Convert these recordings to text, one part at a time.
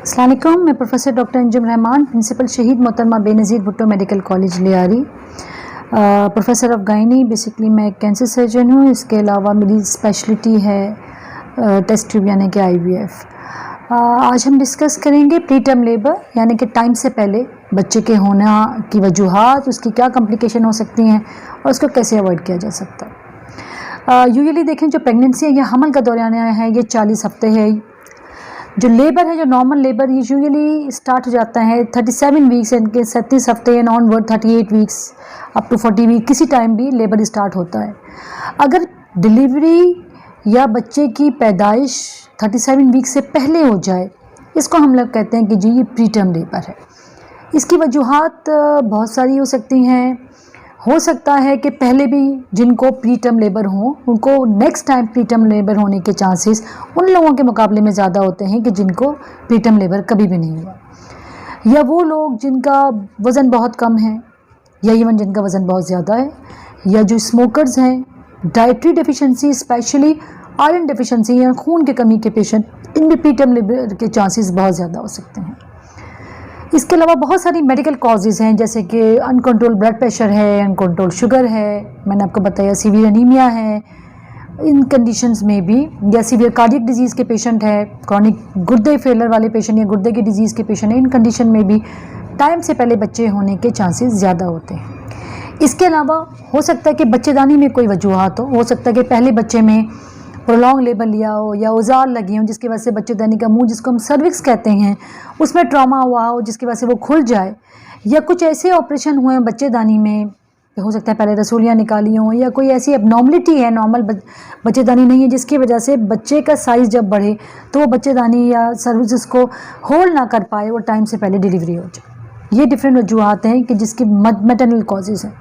अस्सलाम वालेकुम। मैं professor doctor Anjum Rahman, principal Shaheed Mohtarma Benazir Bhutto medical college Lyari, professor of gynae. Basically मैं एक कैंसर सर्जन हूँ। इसके अलावा मेरी स्पेशलिटी है टेस्ट ट्यूब यानी कि IVF। आज हम डिस्कस करेंगे प्री टर्म लेबर यानी कि टाइम से पहले बच्चे के होना की वजूहात, उसकी क्या कॉम्प्लिकेशन हो सकती हैं और उसको कैसे अवॉइड किया जा सकता है। यूजुअली देखें जो प्रेगनेंसी है या हमल का दौरान है ये 40 हफ्ते है। जो लेबर है, जो नॉर्मल लेबर यूजुअली स्टार्ट हो जाता है 37 वीक्स, इनके 37 हफ्ते and onward 38 weeks up to 40 week, किसी टाइम भी लेबर स्टार्ट होता है। अगर डिलीवरी या बच्चे की पैदाइश 37 वीक से पहले हो जाए, इसको हम लोग कहते हैं कि जी ये प्री टर्म लेबर है। इसकी वजूहात बहुत सारी हो सकती हैं। हो सकता है कि पहले भी जिनको प्री टर्म लेबर हों उनको next time pre term labour होने के चांसेस उन लोगों के मुकाबले में ज़्यादा होते हैं कि जिनको प्री टर्म लेबर कभी भी नहीं हुआ, या वो लोग जिनका वज़न बहुत कम है या इवन जिनका वज़न बहुत ज़्यादा है, या जो स्मोकर्स हैं, dietary deficiency specially iron deficiency या खून की कमी के पेशेंट, इनमें प्री टर्म लेबर के चांसेस बहुत ज़्यादा हो सकते हैं। इसके अलावा बहुत सारी मेडिकल कॉजेज़ हैं, जैसे कि अनकंट्रोल ब्लड प्रेशर है, अनकंट्रोल शुगर है, मैंने आपको बताया सीवियर एनीमिया है। इन कंडीशंस में भी, या सीवियर कार्डियक डिजीज़ के पेशेंट है, क्रॉनिक गुर्दे फेलर वाले पेशेंट या गुर्दे की डिजीज़ के पेशेंट है, इन कंडीशन में भी टाइम से पहले बच्चे होने के चांसेस ज़्यादा होते हैं। इसके अलावा हो सकता है कि बच्चेदानी में कोई वजूहात हो सकता है कि पहले बच्चे में प्रोलॉन्ग लेबर लिया हो या औजार लगी हो जिसकी वजह से बच्चेदानी का मुंह, जिसको हम सर्विक्स कहते हैं, उसमें ट्रॉमा हुआ हो जिसकी वजह से वो खुल जाए, या कुछ ऐसे ऑपरेशन हुए हैं बच्चेदानी में, हो सकता है पहले रसूलियाँ निकाली हों, या कोई ऐसी एबनॉर्मलिटी है, नॉर्मल बच्चेदानी नहीं है, जिसकी वजह से बच्चे का साइज़ जब बढ़े तो वो बच्चेदानी या सर्विसेज को होल्ड ना कर पाए और टाइम से पहले डिलीवरी हो जाए। ये डिफरेंट वजूहात हैं कि जिसकी मैटरनल कॉजेज़ हैं।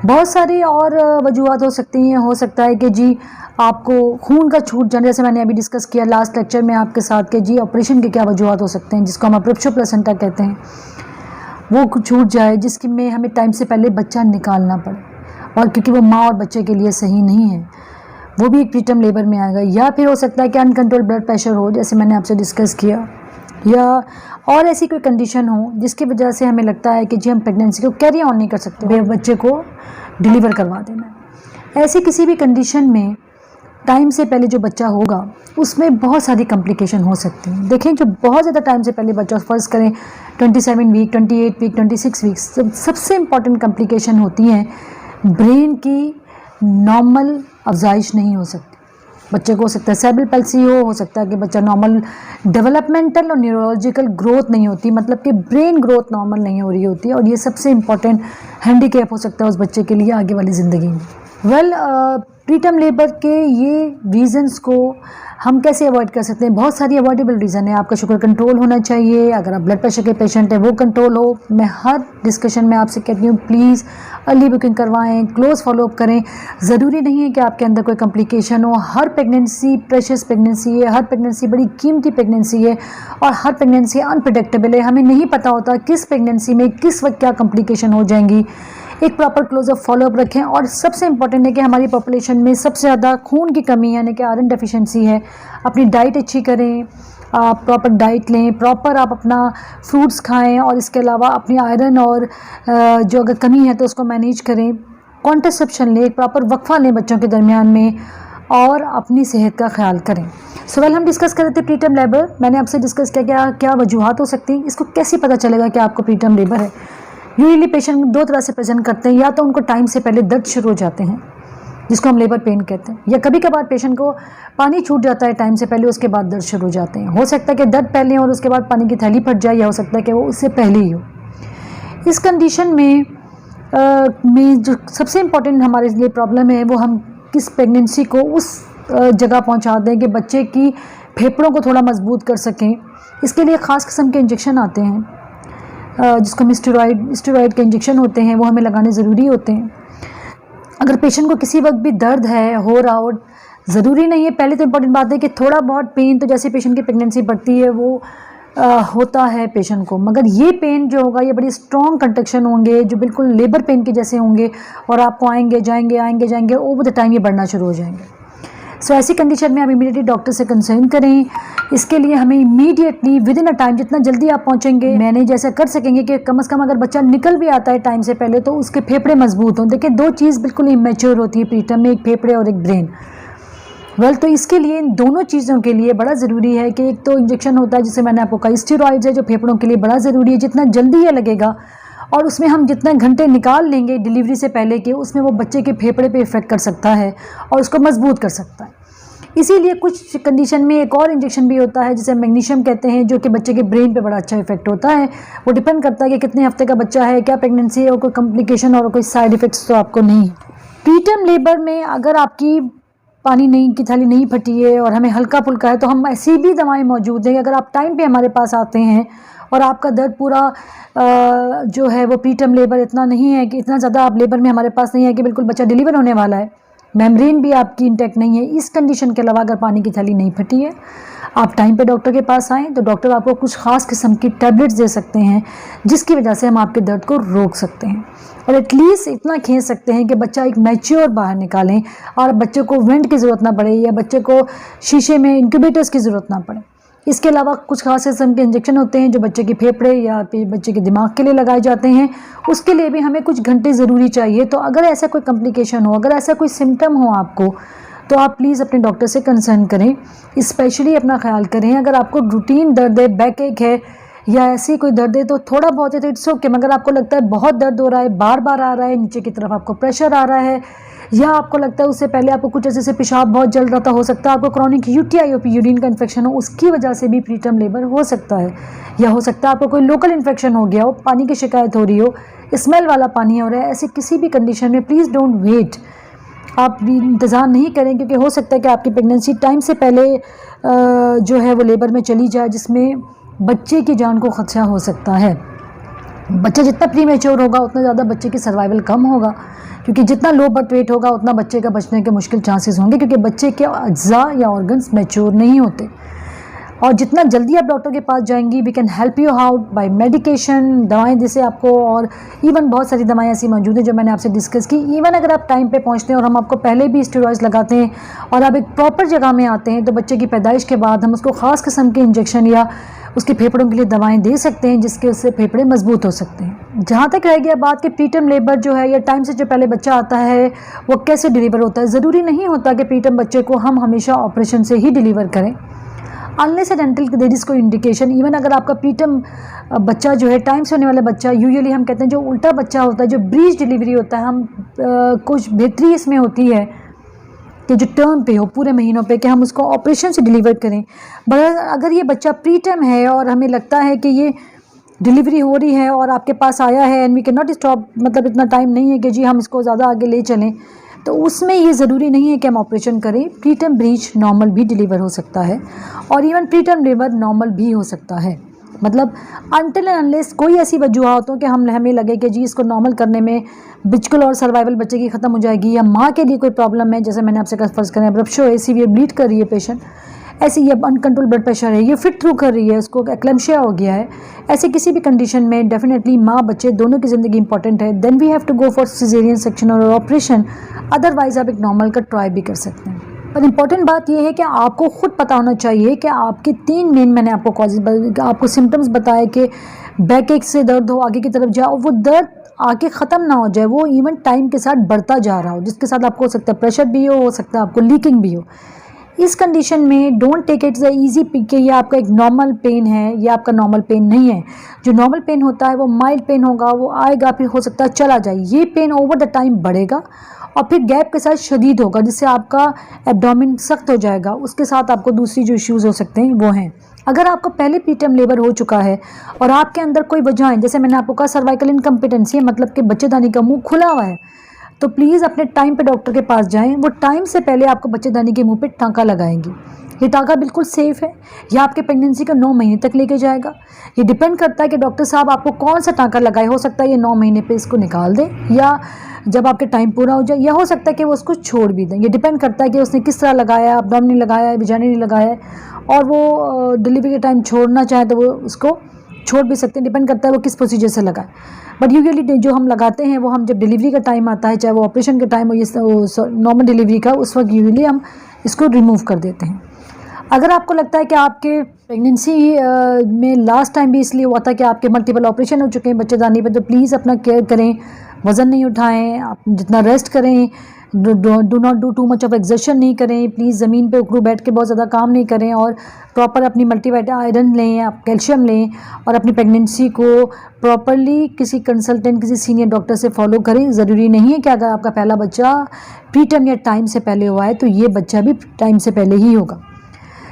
बहुत सारी और वजूहात हो सकती हैं। हो सकता है कि जी आपको खून का छूट जाना, जैसे मैंने अभी डिस्कस किया लास्ट लेक्चर में आपके साथ कि जी ऑपरेशन के क्या वजूहात हो सकते हैं, जिसको हम अप्रोप्शो प्लेसेंटा कहते हैं, वो छूट जाए जिसकी में हमें टाइम से पहले बच्चा निकालना पड़े, और क्योंकि वो माँ और बच्चे के लिए सही नहीं है, वो भी एक प्री टर्म लेबर में आएगा। या फिर हो सकता है कि अनकंट्रोल ब्लड प्रेशर हो, जैसे मैंने आपसे डिस्कस किया, या और ऐसी कोई कंडीशन हो जिसकी वजह से हमें लगता है कि जी हम प्रेगनेंसी को कैरी ऑन नहीं कर सकते, बच्चे को डिलीवर करवा देना है। ऐसी किसी भी कंडीशन में टाइम से पहले जो बच्चा होगा उसमें बहुत सारी कॉम्प्लिकेशन हो सकती हैं। देखें, जो बहुत ज़्यादा टाइम से पहले बच्चा, फ़र्ज़ करें 27 वीक, 28 वीक, 26 वीक्स, सबसे इम्पॉर्टेंट कॉम्प्लिकेशन होती हैं ब्रेन की नॉर्मल अफजाइश नहीं हो सकती। बच्चे को हो सकता है सेरेब्रल पैल्सी हो सकता है कि बच्चा नॉर्मल डेवलपमेंटल और न्यूरोलॉजिकल ग्रोथ नहीं होती, मतलब कि ब्रेन ग्रोथ नॉर्मल नहीं हो रही होती है, और ये सबसे इम्पॉर्टेंट हैंडीकैप हो सकता है उस बच्चे के लिए आगे वाली ज़िंदगी में। प्री टर्म लेबर के ये रीज़न्स को हम कैसे अवॉइड कर सकते हैं? बहुत सारी अवॉइडेबल रीज़न है। आपका शुगर कंट्रोल होना चाहिए, अगर आप ब्लड प्रेशर के पेशेंट हैं वो कंट्रोल हो। मैं हर डिस्कशन में आपसे कहती हूँ प्लीज़ अर्ली बुकिंग करवाएं, क्लोज फॉलोअप करें। ज़रूरी नहीं है कि आपके अंदर कोई कॉम्प्लिकेशन हो। हर प्रेगनेंसी प्रेशियस प्रेगनेंसी है, हर प्रेगनेंसी बड़ी कीमती प्रेगनेंसी है, और हर प्रेगनेंसी अनप्रेडिक्टेबल है। हमें नहीं पता होता किस प्रेगनेंसी में किस वक्त क्या कॉम्प्लिकेशन हो जाएंगी। एक प्रॉपर क्लोजअप फॉलोअप रखें, और सबसे इम्पॉर्टेंट है कि हमारी पॉपुलेशन में सबसे ज़्यादा खून की कमी यानी कि आयरन डेफिशिएंसी है। अपनी डाइट अच्छी करें, आप प्रॉपर डाइट लें, प्रॉपर आप अपना फ्रूट्स खाएं, और इसके अलावा अपनी आयरन और जो अगर कमी है तो उसको मैनेज करें। कॉन्ट्रासेप्शन लें, एक प्रॉपर वक्फा लें बच्चों के दरमियान में, और अपनी सेहत का ख्याल करें। वेल हम डिस्कस कर रहे थे प्री टर्म लेबर। मैंने आपसे डिस्कस किया क्या वजूहात हो सकती हैं, इसको कैसे पता चलेगा कि आपको प्री टर्म लेबर है। यूजुअली पेशेंट दो तरह से प्रेजेंट करते हैं, या तो उनको टाइम से पहले दर्द शुरू हो जाते हैं जिसको हम लेबर पेन कहते हैं, या कभी कभार पेशेंट को पानी छूट जाता है टाइम से पहले, उसके बाद दर्द शुरू हो जाते हैं। हो सकता है कि दर्द पहले और उसके बाद पानी की थैली फट जाए, या हो सकता है कि वो उससे पहले ही हो। इस कंडीशन में जो सबसे इम्पॉर्टेंट हमारे लिए प्रॉब्लम है वो हम किस प्रेगनेंसी को उस जगह पहुंचा दें कि बच्चे की फेफड़ों को थोड़ा मजबूत कर सकें। इसके लिए ख़ास किस्म के इंजेक्शन आते हैं जिसको हम स्टेरॉइड के इंजेक्शन होते हैं, वो हमें लगाने ज़रूरी होते हैं। अगर पेशेंट को किसी वक्त भी दर्द है हो रहा हो, ज़रूरी नहीं है, पहले तो इम्पॉर्टेंट बात है कि थोड़ा बहुत पेन तो जैसे पेशेंट की प्रेगनेंसी बढ़ती है वो होता है पेशेंट को, मगर ये पेन जो होगा ये बड़ी स्ट्रॉन्ग कंट्रैक्शन होंगे जो बिल्कुल लेबर पेन के जैसे होंगे, और आपको आएंगे जाएंगे ओवर द टाइम ये बढ़ना शुरू हो जाएंगे। सो ऐसी कंडीशन में आप इमीडिएटली डॉक्टर से कंसर्न करें इसके लिए हमें immediately with in a time, जितना जल्दी आप पहुंचेंगे मैनेज ऐसा कर सकेंगे कि कम से कम अगर बच्चा निकल भी आता है टाइम से पहले तो उसके फेफड़े मजबूत हों। देखिए, दो चीज़ बिल्कुल इमेच्योर होती है प्रीटर्म में, एक फेफड़े और एक ब्रेन। तो इसके लिए इन दोनों चीज़ों के लिए बड़ा ज़रूरी है कि एक तो इंजेक्शन होता है जिसे मैंने आपको कहा, स्टेरॉइड्स है जो फेफड़ों के लिए बड़ा ज़रूरी है। जितना जल्दी ये लगेगा और उसमें हम जितने घंटे निकाल लेंगे डिलीवरी से पहले के, उसमें वो बच्चे के फेफड़े पे इफ़ेक्ट कर सकता है और उसको मजबूत कर सकता है। इसीलिए कुछ कंडीशन में एक और इंजेक्शन भी होता है जिसे मैग्नीशियम कहते हैं, जो कि बच्चे के ब्रेन पे बड़ा अच्छा इफेक्ट होता है। वो डिपेंड करता है कि कितने हफ्ते का बच्चा है, क्या प्रेगनेंसी है और कोई कॉम्प्लिकेशन और कोई साइड इफ़ेक्ट्स तो आपको नहीं है। प्रीटर्म लेबर में अगर आपकी पानी नहीं की थैली नहीं फटी है और हमें हल्का फुल्का है तो हम ऐसी भी दवाएं मौजूद हैं। अगर आप टाइम पे हमारे पास आते हैं और आपका दर्द पूरा जो है वो प्रीटर्म लेबर इतना नहीं है कि इतना ज़्यादा आप लेबर में हमारे पास नहीं है कि बिल्कुल बच्चा डिलीवर होने वाला है, मेम्ब्रेन भी आपकी इंटैक्ट नहीं है, इस कंडीशन के अलावा अगर पानी की थैली नहीं फटी है, आप टाइम पे डॉक्टर के पास आएँ तो डॉक्टर आपको कुछ ख़ास किस्म की टैबलेट्स दे सकते हैं जिसकी वजह से हम आपके दर्द को रोक सकते हैं और एटलीस्ट इतना खींच सकते हैं कि बच्चा एक मैच्योर बाहर निकालें और बच्चे को वेंट की ज़रूरत ना पड़े या बच्चे को शीशे में इंक्यूबेटर्स की ज़रूरत ना पड़े। इसके अलावा कुछ खास किस्म के इंजेक्शन होते हैं जो बच्चे के फेफड़े या बच्चे के दिमाग के लिए लगाए जाते हैं, उसके लिए भी हमें कुछ घंटे ज़रूरी चाहिए। तो अगर ऐसा कोई कॉम्प्लिकेशन हो, अगर ऐसा कोई सिम्टम हो आपको, तो आप प्लीज़ अपने डॉक्टर से कंसर्न करें, स्पेशली अपना ख्याल करें। अगर आपको रूटीन दर्द है, बैक एक है या ऐसी कोई दर्द है तो थोड़ा बहुत है तो इट्स ओके, मगर आपको लगता है बहुत दर्द हो रहा है, बार बार आ रहा है, नीचे की तरफ आपको प्रेशर आ रहा है, या आपको लगता है उससे पहले आपको कुछ ऐसे से पेशाब बहुत जल रहा था, हो सकता है आपको क्रॉनिक यूटीआई हो, यूरिन का इन्फेक्शन हो, उसकी वजह से भी प्रीटर्म लेबर हो सकता है। या हो सकता है आपको कोई लोकल इन्फेक्शन हो गया हो, पानी की शिकायत हो रही हो, स्मेल वाला पानी हो रहा है। ऐसे किसी भी कंडीशन में प्लीज़ डोंट वेट, आप भी इंतज़ार नहीं करें, क्योंकि हो सकता है कि आपकी प्रेगनेंसी टाइम से पहले जो है वो लेबर में चली जाए, जिसमें बच्चे की जान को खदशा हो सकता है। बच्चा जितना प्रीमेच्योर होगा उतना ज़्यादा बच्चे की सर्वाइवल कम होगा, क्योंकि जितना लो बर्थ वेट होगा उतना बच्चे का बचने के मुश्किल चांसेस होंगे, क्योंकि बच्चे के अज्जा या ऑर्गन्स मैच्योर नहीं होते। और जितना जल्दी आप डॉक्टर के पास जाएंगी, we can help you out by medication, दवाएं जैसे आपको, और इवन बहुत सारी दवाएं ऐसी मौजूद हैं जो मैंने आपसे डिस्कस की। इवन अगर आप टाइम पे पहुंचते हैं और हम आपको पहले भी स्टेरॉइड्स लगाते हैं और आप एक प्रॉपर जगह में आते हैं, तो बच्चे की पैदाइश के बाद हम उसको ख़ास किस्म के इंजेक्शन या उसके फेफड़ों के लिए दवाएं दे सकते हैं, जिसके उससे फेफड़े मजबूत हो सकते हैं। जहाँ तक रह गया बात कि प्रीटर्म लेबर जो है या टाइम से जो पहले बच्चा आता है वो कैसे डिलीवर होता है, ज़रूरी नहीं होता कि प्रीटर्म बच्चे को हम हमेशा ऑपरेशन से ही डिलीवर करें, unless and until there is कोई इंडिकेशन। इवन अगर आपका प्रीटर्म बच्चा जो है टाइम से होने वाला बच्चा, यूजुअली हम कहते हैं जो उल्टा बच्चा होता है, जो ब्रीच डिलीवरी होता है, हम कुछ बेहतरी इसमें होती है कि जो टर्म पे हो पूरे महीनों पे, कि हम उसको ऑपरेशन से डिलीवर करें। बट अगर ये बच्चा प्रीटर्म है और हमें लगता है कि ये डिलीवरी हो रही है और आपके पास आया है and we can not stop, मतलब इतना टाइम नहीं है कि जी हम इसको ज़्यादा आगे ले चलें, तो उसमें ये ज़रूरी नहीं है कि हम ऑपरेशन करें। प्रीटर्म ब्रीच नॉर्मल भी डिलीवर हो सकता है और इवन प्रीटर्म लेबर नॉर्मल भी हो सकता है। मतलब अनटिल एंड अनलेस कोई ऐसी वजूहत हो कि हमें लगे कि जी इसको नॉर्मल करने में बिल्कुल और सर्वाइवल बच्चे की ख़त्म हो जाएगी, या माँ के लिए कोई प्रॉब्लम है, जैसे मैंने आपसे कहा फर्ज करें रप्शो है, सीवियर ब्लीड कर रही है पेशेंट, ऐसे ये अनकंट्रोल ब्लड प्रेशर है, ये फिट थ्रू कर रही है, उसको एक्लेम्शिया हो गया है, ऐसे किसी भी कंडीशन में डेफिनेटली माँ बच्चे दोनों की ज़िंदगी इंपॉर्टेंट है, then we have to go for caesarean section और ऑपरेशन। अदरवाइज आप एक नॉर्मल का ट्राई भी कर सकते हैं। पर इंपॉर्टेंट बात यह है कि आपको खुद पता होना चाहिए कि आपके 3 मेन, मैंने आपको कॉजेज, आपको सिम्टम्स बताए कि बैक एक से दर्द हो, आगे की तरफ जाओ, वो दर्द आके ख़त्म ना हो जाए, वो इवन टाइम के साथ बढ़ता जा रहा हो, जिसके साथ आपको हो सकता है प्रेशर भी हो सकता है आपको लीकिंग भी हो। इस कंडीशन में don't take it the easy कि ये आपका एक नॉर्मल पेन है, ये आपका नॉर्मल पेन नहीं है। जो नॉर्मल पेन होता है वो माइल्ड पेन होगा, वो आएगा फिर हो सकता है चला जाए। ये पेन ओवर द टाइम बढ़ेगा और फिर गैप के साथ शदीद होगा, जिससे आपका एब्डोमेन सख्त हो जाएगा। उसके साथ आपको दूसरी जो इश्यूज़ हो सकते हैं वो हैं। अगर आपको पहले प्रीटर्म लेबर हो चुका है और आपके अंदर कोई वजह है, जैसे मैंने आपको कहा सर्वाइकल इनकम्पिटेंसी है, मतलब कि बच्चेदानी का मुंह खुला हुआ है, तो प्लीज़ अपने टाइम पे डॉक्टर के पास जाएं। वो टाइम से पहले आपको बच्चेदानी के मुंह पे टाँका लगाएंगी। ये टाँका बिल्कुल सेफ़ है, यह आपके प्रेगनेंसी को 9 महीने तक लेके जाएगा। ये डिपेंड करता है कि डॉक्टर साहब आपको कौन सा टाँका लगाए। हो सकता है ये 9 महीने पे इसको निकाल दें, या जब आपके टाइम पूरा हो जाए, या हो सकता है कि वो उसको छोड़ भी दें। ये डिपेंड करता है कि उसने किस तरह लगाया, अब्डोमिनल लगाया है, विजाइनल लगाया है, और वो डिलीवरी के टाइम छोड़ना चाहे तो वो उसको छोड़ भी सकते हैं। डिपेंड करता है वो किस प्रोसीजर से लगाए। बट यूजुअली जो हम लगाते हैं वो हम जब डिलीवरी का टाइम आता है, चाहे वो ऑपरेशन का टाइम हो या नॉर्मल डिलीवरी का, उस वक्त यूजुअली हम इसको रिमूव कर देते हैं। अगर आपको लगता है कि आपके प्रेगनेंसी में लास्ट टाइम भी इसलिए हुआ था कि आपके मल्टीपल ऑपरेशन हो चुके हैं बच्चेदानी पे, तो प्लीज़ अपना केयर करें, वज़न नहीं उठाएं, आप जितना रेस्ट करें, do not do too much of exertion नहीं करें, प्लीज़ ज़मीन पे उकड़ू बैठ के बहुत ज़्यादा काम नहीं करें, और प्रॉपर अपनी मल्टीवाइटामिन आयरन लें, आप कैल्शियम लें, और अपनी प्रेगनेंसी को प्रॉपरली किसी कंसल्टेंट, किसी सीनियर डॉक्टर से फॉलो करें। ज़रूरी नहीं है कि अगर आपका पहला बच्चा प्री टर्म या टाइम से पहले हुआ है तो ये बच्चा भी टाइम से पहले ही होगा।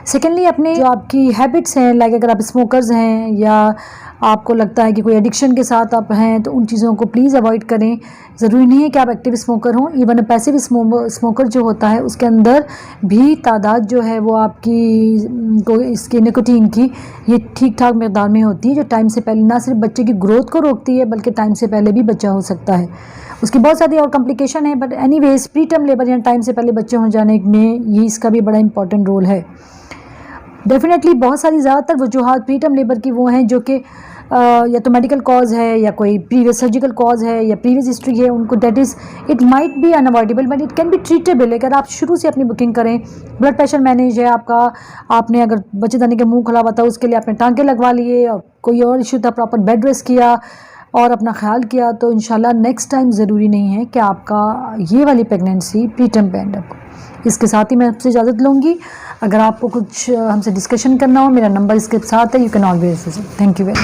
सेकेंडली, अपने जो आपकी हैबिट्स हैं, लाइक अगर आप स्मोकर्स हैं या आपको लगता है कि कोई एडिक्शन के साथ आप हैं, तो उन चीज़ों को प्लीज़ अवॉइड करें। ज़रूरी नहीं है कि आप एक्टिव स्मोकर हों, इवन पैसिव स्मोकर जो होता है उसके अंदर भी तादाद जो है वो आपकी को इसकी निकोटीन की ये ठीक ठाक मकदार में होती है, जो टाइम से पहले ना सिर्फ बच्चे की ग्रोथ को रोकती है बल्कि टाइम से पहले भी बच्चा हो सकता है। उसकी बहुत सारी और कॉम्प्लिकेशन है, but anyways pre term labour या टाइम से पहले बच्चे हो जाने में ये इसका भी बड़ा इंपॉर्टेंट रोल है। डेफिनेटली बहुत सारी ज़्यादातर वजूहात प्री टर्म लेबर की वो हैं जो कि या तो मेडिकल कॉज है या कोई प्रीवियस सर्जिकल कॉज है या प्रीवियस हिस्ट्री है उनको, that is it might be unavoidable but it can be treatable. अगर आप शुरू से अपनी बुकिंग करें, ब्लड प्रेशर मैनेज है आपका, आपने अगर बच्चेदानी के मुंह खुला हुआ था उसके लिए आपने टांके लगवा लिए, और कोई और इशू था, प्रॉपर बेड रेस्ट किया और अपना ख्याल किया, तो इंशाल्लाह नेक्स्ट टाइम ज़रूरी नहीं है कि आपका ये वाली प्रेगनेंसी प्री टर्म पे एंड अप हो। इसके साथ ही मैं आपसे इजाज़त लूँगी। अगर आपको कुछ हमसे डिस्कशन करना हो, मेरा नंबर इसके साथ है, you can always visit. Thank you very much.